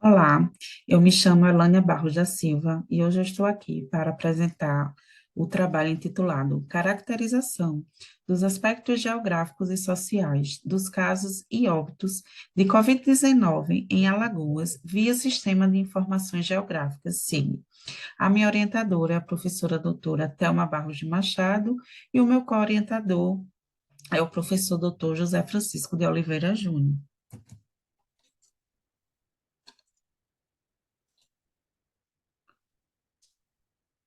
Olá, eu me chamo Elânia Barros da Silva e hoje eu estou aqui para apresentar o trabalho intitulado Caracterização dos aspectos geográficos e sociais dos casos e óbitos de Covid-19 em Alagoas via Sistema de Informações Geográficas, SIG. A minha orientadora é a professora doutora Thelma Barros de Machado e o meu co-orientador é o professor doutor José Francisco de Oliveira Júnior.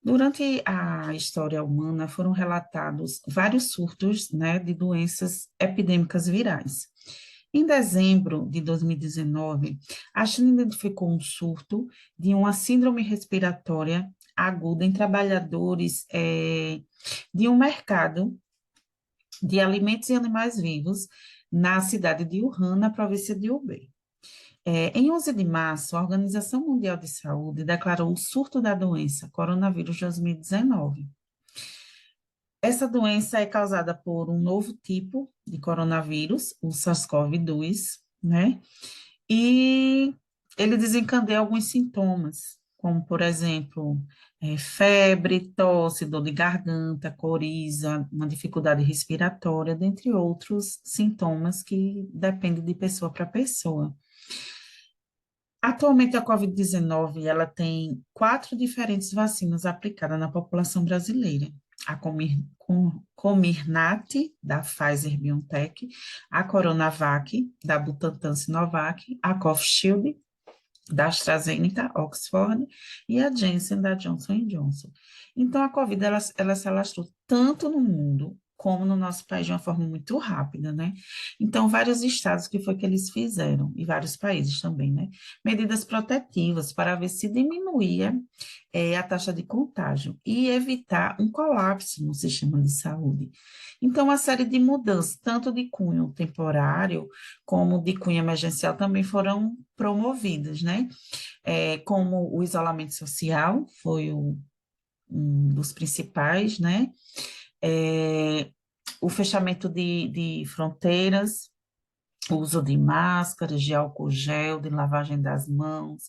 Durante a história humana foram relatados vários surtos, né, de doenças epidêmicas virais. Em dezembro de 2019, a China identificou um surto de uma síndrome respiratória aguda em trabalhadores de um mercado de alimentos e animais vivos na cidade de Wuhan, na província de Hubei. Em 11 de março, a Organização Mundial de Saúde declarou o surto da doença coronavírus 2019. Essa doença é causada por um novo tipo de coronavírus, o SARS-CoV-2, né? E ele desencadeia alguns sintomas, como, por exemplo, febre, tosse, dor de garganta, coriza, uma dificuldade respiratória, dentre outros sintomas que dependem de pessoa para pessoa. Atualmente, a Covid-19, ela tem quatro diferentes vacinas aplicadas na população brasileira. A Comirnaty, da Pfizer-BioNTech, a Coronavac, da Butantan-Sinovac, a Covishield, da AstraZeneca, Oxford, e a Janssen, da Johnson Johnson. Então, a Covid, ela se alastrou tanto no mundo como no nosso país de uma forma muito rápida, né? Então, vários estados, que foi que eles fizeram, e vários países também, né? Medidas protetivas para ver se diminuía a taxa de contágio e evitar um colapso no sistema de saúde. Então, uma série de mudanças, tanto de cunho temporário como de cunho emergencial, também foram promovidas, né? Como o isolamento social foi um dos principais, né? É, o fechamento de fronteiras, o uso de máscaras, de álcool gel, de lavagem das mãos,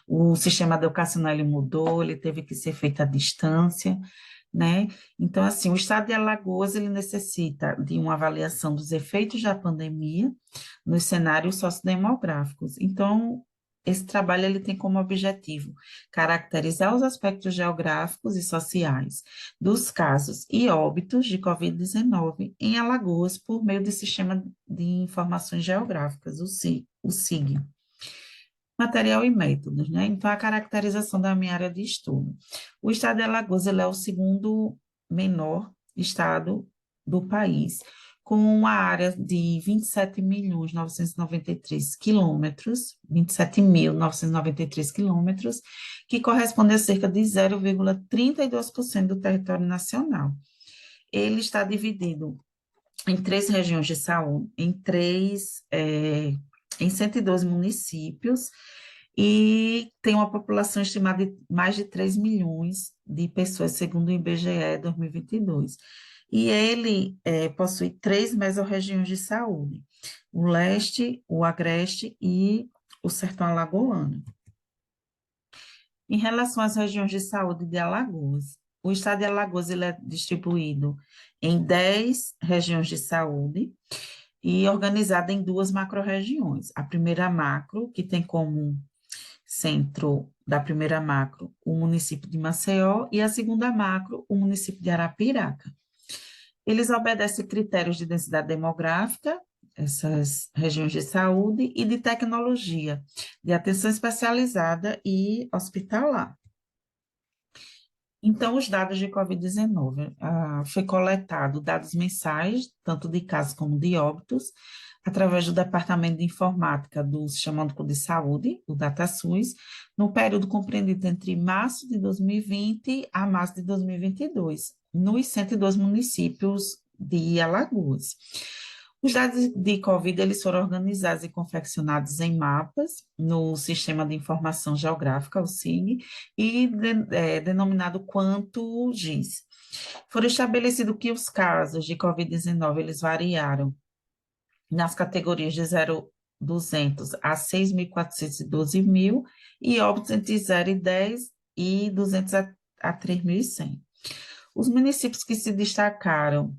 o sistema educacional ele mudou, ele teve que ser feito à distância, né? Então, assim, o estado de Alagoas, ele necessita de uma avaliação dos efeitos da pandemia nos cenários sociodemográficos. Então, esse trabalho ele tem como objetivo caracterizar os aspectos geográficos e sociais dos casos e óbitos de Covid-19 em Alagoas por meio do Sistema de Informações Geográficas, o SIG. Material e métodos, né? Então, a caracterização da minha área de estudo. O estado de Alagoas, ele é o segundo menor estado do país, com uma área de 27.993 quilômetros, 27.993 quilômetros, que corresponde a cerca de 0,32% do território nacional. Ele está dividido em três regiões de saúde, em 112 municípios, e tem uma população estimada de mais de 3 milhões de pessoas, segundo o IBGE 2022. E ele possui três mesorregiões de saúde: o leste, o agreste e o sertão alagoano. Em relação às regiões de saúde de Alagoas, o estado de Alagoas ele é distribuído em 10 regiões de saúde e organizado em duas macro-regiões. A primeira macro, que tem como centro da primeira macro o município de Maceió, e a segunda macro, o município de Arapiraca. Eles obedecem critérios de densidade demográfica, essas regiões de saúde, e de tecnologia, de atenção especializada e hospitalar. Então, os dados de Covid-19, foi coletado dados mensais, tanto de casos como de óbitos, através do Departamento de Informática do Sistema Único de Saúde, o DataSUS, no período compreendido entre março de 2020 a março de 2022, nos 102 municípios de Alagoas. Os dados de Covid, eles foram organizados e confeccionados em mapas no Sistema de Informação Geográfica, o SIG, e denominado quanto GIS. Foram estabelecidos que os casos de Covid-19, eles variaram nas categorias de 200 a 6.412 mil, e óbitos entre 0 e 10 e 200 a 3.100. Os municípios que se destacaram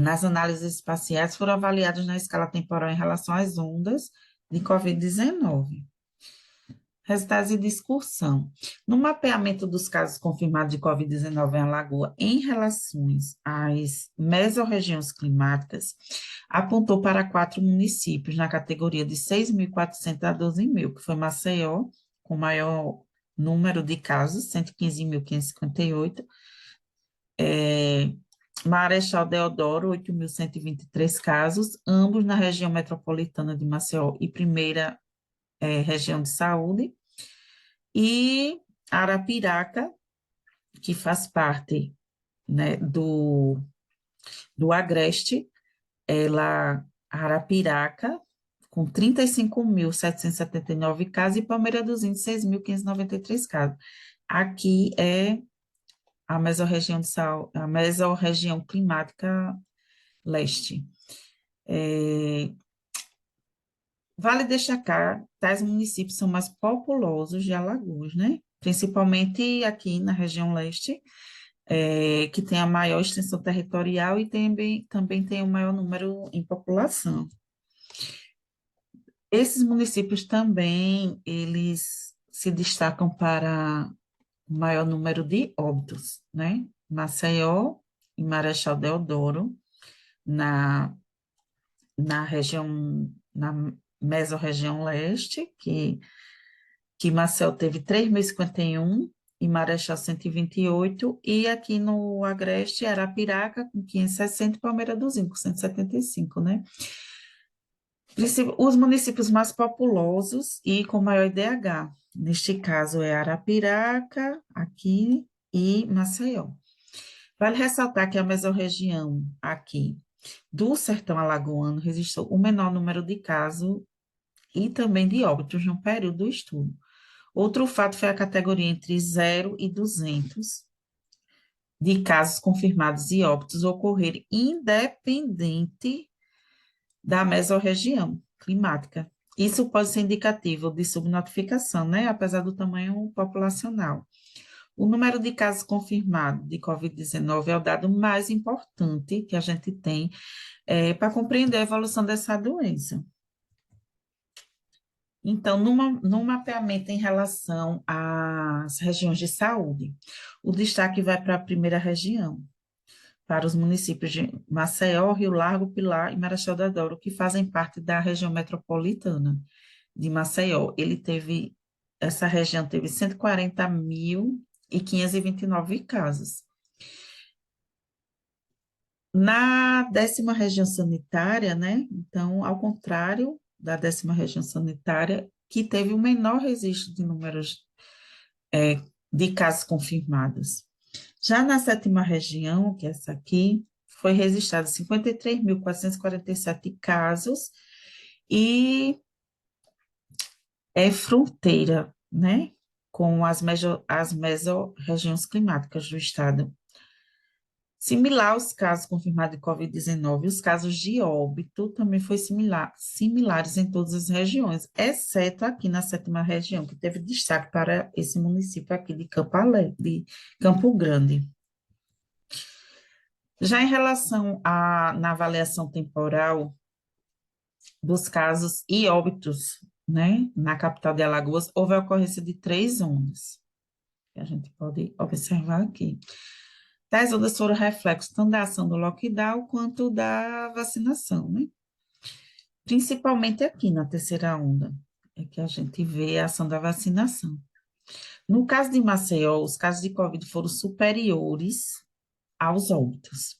nas análises espaciais foram avaliados na escala temporal em relação às ondas de Covid-19. Resultados de discussão. No mapeamento dos casos confirmados de Covid-19 em Alagoas em relação às mesorregiões climáticas, apontou para 4 municípios na categoria de 6.400 a 12.000, que foi Maceió, com maior número de casos, 115.558, Marechal Deodoro, 8.123 casos, ambos na região metropolitana de Maceió e primeira região de saúde, e Arapiraca, que faz parte, né, do Agreste, Arapiraca, com 35.779 casos, e Palmeira dos Índios, 6.593 casos. Aqui é a mesorregião climática leste. Vale destacar, tais municípios são mais populosos de Alagoas, né? Principalmente aqui na região leste, que tem a maior extensão territorial e também tem o maior número em população. Esses municípios também, eles se destacam para o maior número de óbitos, né? Maceió e Marechal Deodoro, na região, na mesorregião leste, que Maceió teve 3.051 e Marechal 128, e aqui no Agreste, Arapiraca com 560 e Palmeira dos Índios com 175, né? Os municípios mais populosos e com maior IDH, neste caso é Arapiraca, aqui, e Maceió. Vale ressaltar que a mesorregião aqui do sertão alagoano registrou o menor número de casos e também de óbitos no período do estudo. Outro fato foi a categoria entre 0 e 200 de casos confirmados e óbitos ocorrerem independente da mesorregião climática. Isso pode ser indicativo de subnotificação, né? Apesar do tamanho populacional. O número de casos confirmados de Covid-19 é o dado mais importante que a gente tem para compreender a evolução dessa doença. Então, no mapeamento em relação às regiões de saúde, o destaque vai para a primeira região, para os municípios de Maceió, Rio Largo, Pilar e Marechal Deodoro, que fazem parte da região metropolitana de Maceió. Essa região teve 140.529 casos. Na 10ª região sanitária, né? Então, ao contrário da 10ª região sanitária, que teve o menor registro de números de casos confirmados. Já na 7ª região, que é essa aqui, foi registrado 53.447 casos e é fronteira, né, com as mesorregiões climáticas do estado. Similar aos casos confirmados de Covid-19, os casos de óbito também foram similares em todas as regiões, exceto aqui na 7ª região, que teve destaque para esse município aqui de Campo Grande. Já em relação na avaliação temporal dos casos e óbitos, né, na capital de Alagoas, houve a ocorrência de 3 ondas, que a gente pode observar aqui. Tais ondas foram reflexos tanto da ação do lockdown quanto da vacinação, né? Principalmente aqui na 3ª onda, é que a gente vê a ação da vacinação. No caso de Maceió, os casos de Covid foram superiores aos óbitos,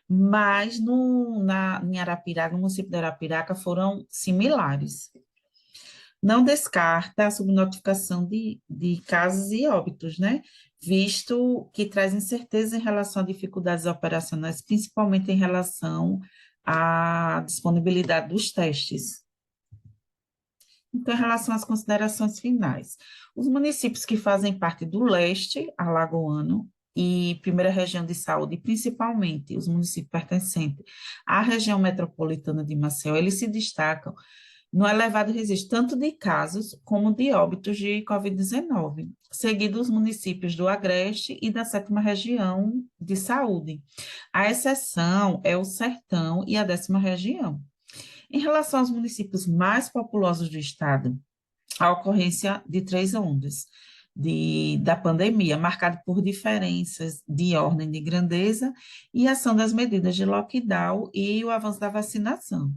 mas em Arapiraca, no município de Arapiraca, foram similares. Não descarta a subnotificação de casos e óbitos, né? Visto que traz incerteza em relação a dificuldades operacionais, principalmente em relação à disponibilidade dos testes. Então, em relação às considerações finais, os municípios que fazem parte do leste alagoano e primeira região de saúde, principalmente os municípios pertencentes à região metropolitana de Maceió, eles se destacam no elevado registro tanto de casos como de óbitos de Covid-19, seguido os municípios do Agreste e da 7ª Região de Saúde. A exceção é o Sertão e a 10ª Região. Em relação aos municípios mais populosos do estado, a ocorrência de 3 ondas da pandemia, marcado por diferenças de ordem de grandeza e ação das medidas de lockdown e o avanço da vacinação.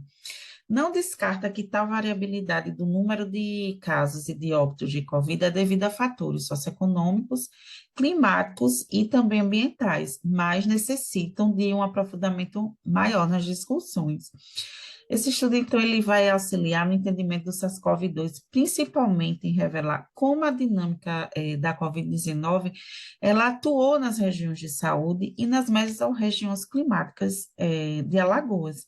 Não descarta que tal variabilidade do número de casos e de óbitos de Covid é devido a fatores socioeconômicos, climáticos e também ambientais, mas necessitam de um aprofundamento maior nas discussões. Esse estudo, então, ele vai auxiliar no entendimento do SARS-CoV-2, principalmente em revelar como a dinâmica da Covid-19 ela atuou nas regiões de saúde e nas regiões climáticas de Alagoas,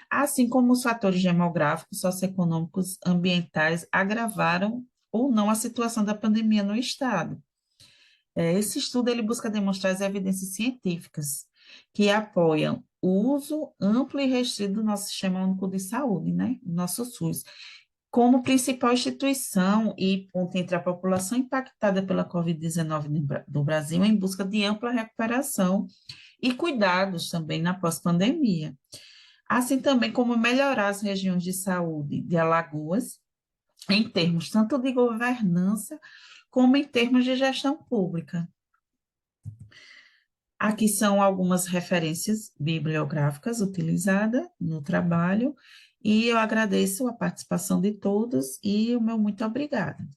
assim como os fatores demográficos, socioeconômicos, ambientais agravaram ou não a situação da pandemia no estado. Esse estudo ele busca demonstrar as evidências científicas que apoiam o uso amplo e restrito do nosso Sistema Único de Saúde, né? Nosso SUS, como principal instituição e ponte entre a população impactada pela Covid-19 do Brasil em busca de ampla recuperação e cuidados também na pós-pandemia, assim também como melhorar as regiões de saúde de Alagoas, em termos tanto de governança como em termos de gestão pública. Aqui são algumas referências bibliográficas utilizadas no trabalho, e eu agradeço a participação de todos e o meu muito obrigada.